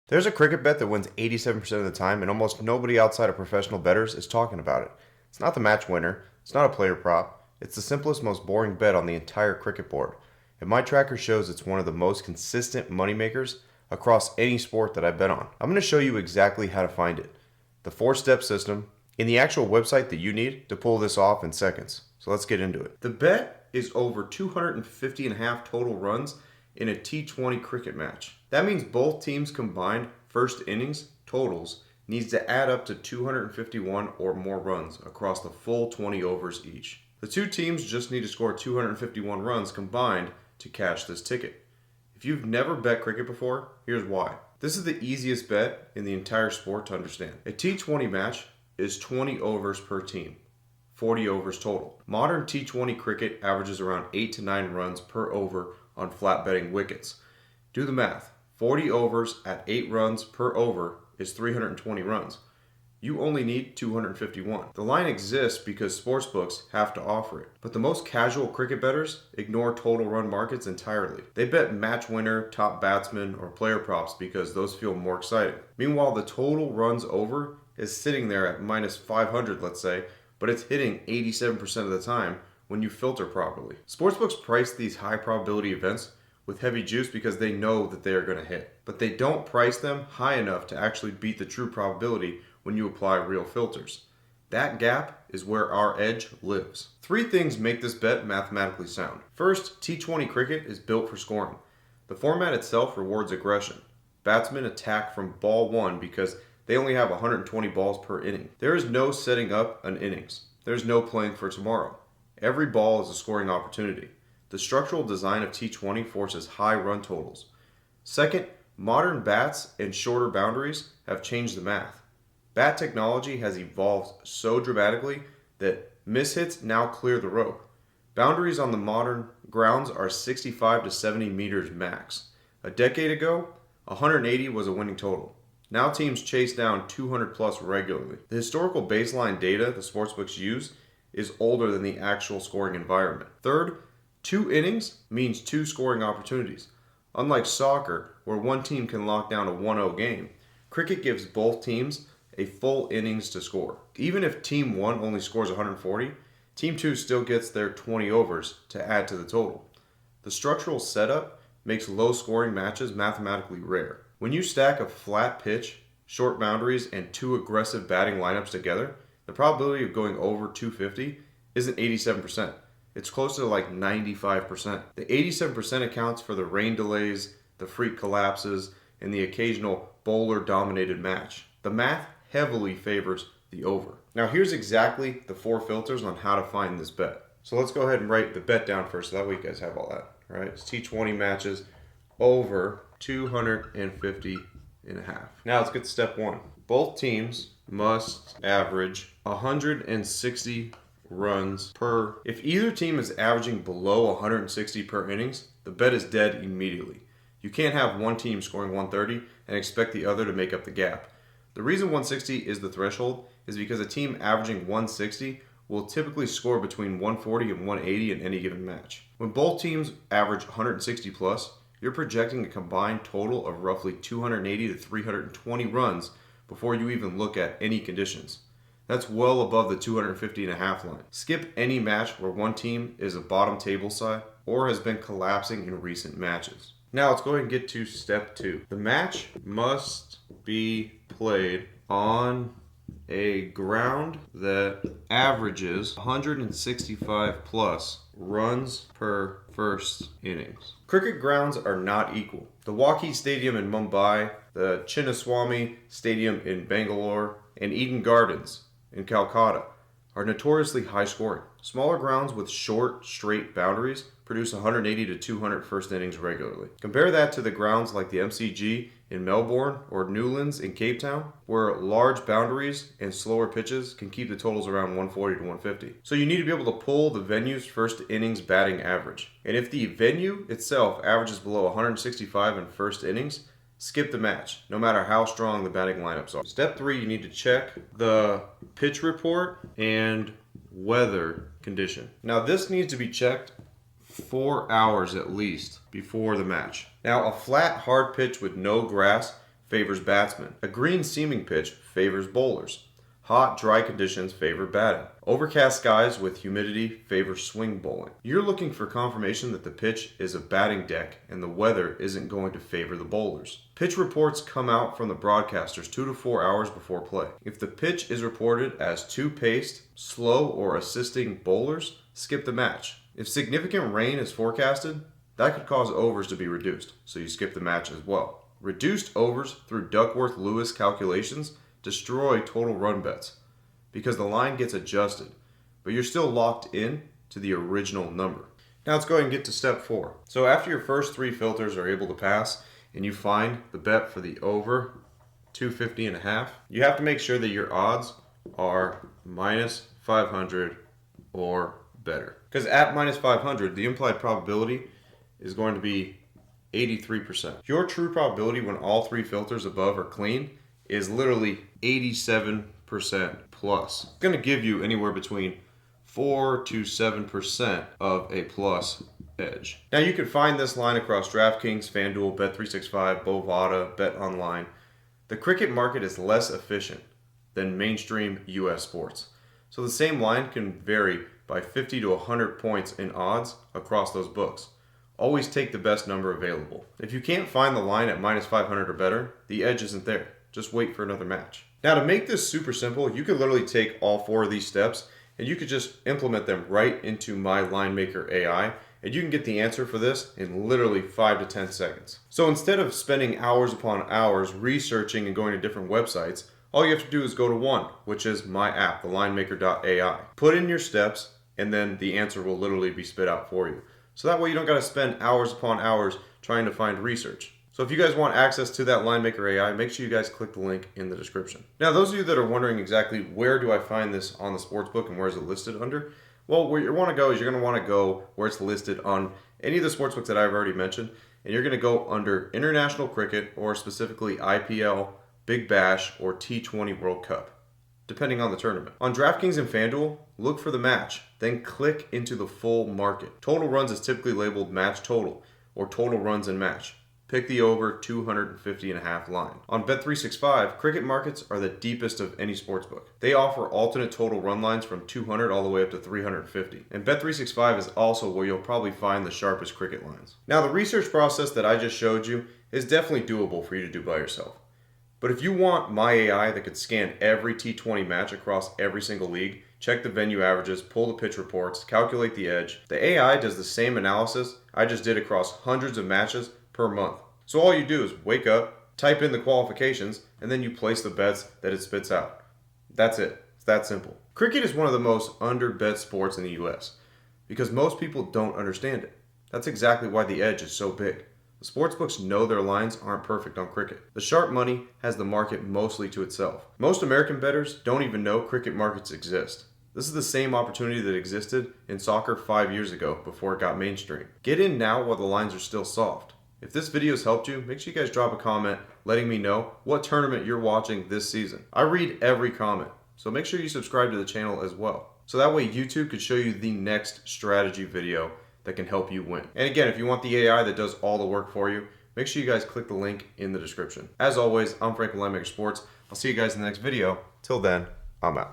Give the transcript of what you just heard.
There's a cricket bet that wins 87% of the time, and almost nobody outside of professional bettors is talking about it. It's not the match winner, it's not a player prop, it's the simplest, most boring bet on the entire cricket board. And my tracker shows it's one of the most consistent moneymakers across any sport that I bet on. I'm going to show you exactly how to find it, the 4-step system, and the actual website that you need to pull this off in seconds. So let's get into it. The bet is over 250.5 total runs in a T20 cricket match. That means both teams combined first innings totals needs to add up to 251 or more runs across the full 20 overs each. The two teams just need to score 251 runs combined to cash this ticket. If you've never bet cricket before, here's why. This is the easiest bet in the entire sport to understand. A T20 match is 20 overs per team, 40 overs total. Modern T20 cricket averages around 8 to 9 runs per over on flat betting wickets. Do the math. 40 overs at 8 runs per over is 320 runs. You only need 251. The line exists because sportsbooks have to offer it. But the most casual cricket bettors ignore total run markets entirely. They bet match winner, top batsman, or player props because those feel more exciting. Meanwhile, the total runs over is sitting there at minus 500, let's say, but it's hitting 87% of the time when you filter properly. Sportsbooks price these high probability events with heavy juice because they know that they are going to hit. But they don't price them high enough to actually beat the true probability when you apply real filters. That gap is where our edge lives. 3 things make this bet mathematically sound. First, T20 cricket is built for scoring. The format itself rewards aggression. Batsmen attack from ball 1 because they only have 120 balls per inning. There is no setting up an innings. There's no playing for tomorrow. Every ball is a scoring opportunity. The structural design of T20 forces high run totals. Second, modern bats and shorter boundaries have changed the math. Bat technology has evolved so dramatically that mishits now clear the rope. Boundaries on the modern grounds are 65 to 70 meters max. A decade ago, 180 was a winning total. Now teams chase down 200 plus regularly. The historical baseline data the sportsbooks use is older than the actual scoring environment. Third, 2 innings means 2 scoring opportunities. Unlike soccer, where one team can lock down a 1-0 game, cricket gives both teams a full innings to score. Even if Team 1 only scores 140, Team 2 still gets their 20 overs to add to the total. The structural setup makes low-scoring matches mathematically rare. When you stack a flat pitch, short boundaries, and 2 aggressive batting lineups together, the probability of going over 250 isn't 87%. It's closer to like 95%. The 87% accounts for the rain delays, the freak collapses, and the occasional bowler-dominated match. The math heavily favors the over. Now here's exactly the 4 filters on how to find this bet. So let's go ahead and write the bet down first so that way you guys have all that. All right, it's T20 matches over 250.5. Now let's get to step 1. Both teams must average 160 runs per. If either team is averaging below 160 per innings, the bet is dead immediately. You can't have one team scoring 130 and expect the other to make up the gap. The reason 160 is the threshold is because a team averaging 160 will typically score between 140 and 180 in any given match. When both teams average 160 plus, you're projecting a combined total of roughly 280 to 320 runs before you even look at any conditions. That's well above the 250.5 line. Skip any match where one team is a bottom table side or has been collapsing in recent matches. Now let's go ahead and get to step 2. The match must be played on a ground that averages 165 plus runs per first innings. Cricket grounds are not equal. The Waukee Stadium in Mumbai, the Chinnaswamy Stadium in Bangalore, and Eden Gardens in Calcutta are notoriously high scoring. Smaller grounds with short, straight boundaries produce 180 to 200 first innings regularly. Compare that to the grounds like the MCG in Melbourne or Newlands in Cape Town, where large boundaries and slower pitches can keep the totals around 140 to 150. So you need to be able to pull the venue's first innings batting average. And if the venue itself averages below 165 in first innings, skip the match, no matter how strong the batting lineups are. Step 3, you need to check the pitch report and weather condition. Now this needs to be checked 4 hours at least before the match. Now a flat, hard pitch with no grass favors batsmen. A green seaming pitch favors bowlers. Hot, dry conditions favor batting. Overcast skies with humidity favor swing bowling. You're looking for confirmation that the pitch is a batting deck and the weather isn't going to favor the bowlers. Pitch reports come out from the broadcasters 2 to 4 hours before play. If the pitch is reported as too paced, slow, or assisting bowlers, skip the match. If significant rain is forecasted, that could cause overs to be reduced, so you skip the match as well. Reduced overs through Duckworth-Lewis calculations destroy total run bets because the line gets adjusted, but you're still locked in to the original number. Now let's go ahead and get to step 4. So after your first 3 filters are able to pass and you find the bet for the over 250.5, you have to make sure that your odds are minus 500 or better. Because at minus 500, the implied probability is going to be 83%. Your true probability when all 3 filters above are clean is literally 87% plus. It's going to give you anywhere between 4 to 7% of a plus edge. Now you can find this line across DraftKings, FanDuel, Bet365, Bovada, BetOnline. The cricket market is less efficient than mainstream US sports. So the same line can vary by 50 to 100 points in odds across those books. Always take the best number available. If you can't find the line at minus 500 or better, the edge isn't there. Just wait for another match. Now to make this super simple, you could literally take all 4 of these steps and you could just implement them right into my Linemaker AI, and you can get the answer for this in literally 5 to 10 seconds. So instead of spending hours upon hours researching and going to different websites, all you have to do is go to one, which is my app, the Linemaker.ai. Put in your steps and then the answer will literally be spit out for you. So that way you don't got to spend hours upon hours trying to find research. So if you guys want access to that Linemaker AI, make sure you guys click the link in the description. Now, those of you that are wondering exactly where do I find this on the sportsbook and where is it listed under, well, where you want to go is you're going to want to go where it's listed on any of the sportsbooks that I've already mentioned, and you're going to go under International Cricket or specifically IPL, Big Bash, or T20 World Cup, depending on the tournament. On DraftKings and FanDuel, look for the match, then click into the full market. Total runs is typically labeled match total or total runs in match. Pick the over 250.5 line. On Bet365, cricket markets are the deepest of any sportsbook. They offer alternate total run lines from 200 all the way up to 350. And Bet365 is also where you'll probably find the sharpest cricket lines. Now the research process that I just showed you is definitely doable for you to do by yourself. But if you want my AI that could scan every T20 match across every single league, check the venue averages, pull the pitch reports, calculate the edge, the AI does the same analysis I just did across hundreds of matches per month. So all you do is wake up, type in the qualifications, and then you place the bets that it spits out. That's it. It's that simple. Cricket is one of the most underbet sports in the US because most people don't understand it. That's exactly why the edge is so big. The sportsbooks know their lines aren't perfect on cricket. The sharp money has the market mostly to itself. Most American bettors don't even know cricket markets exist. This is the same opportunity that existed in soccer 5 years ago before it got mainstream. Get in now while the lines are still soft. If this video has helped you, make sure you guys drop a comment letting me know what tournament you're watching this season. I read every comment, so make sure you subscribe to the channel as well. So that way YouTube could show you the next strategy video that can help you win. And again, if you want the AI that does all the work for you, make sure you guys click the link in the description. As always, I'm Frank with Linemaker Sports. I'll see you guys in the next video. Till then, I'm out.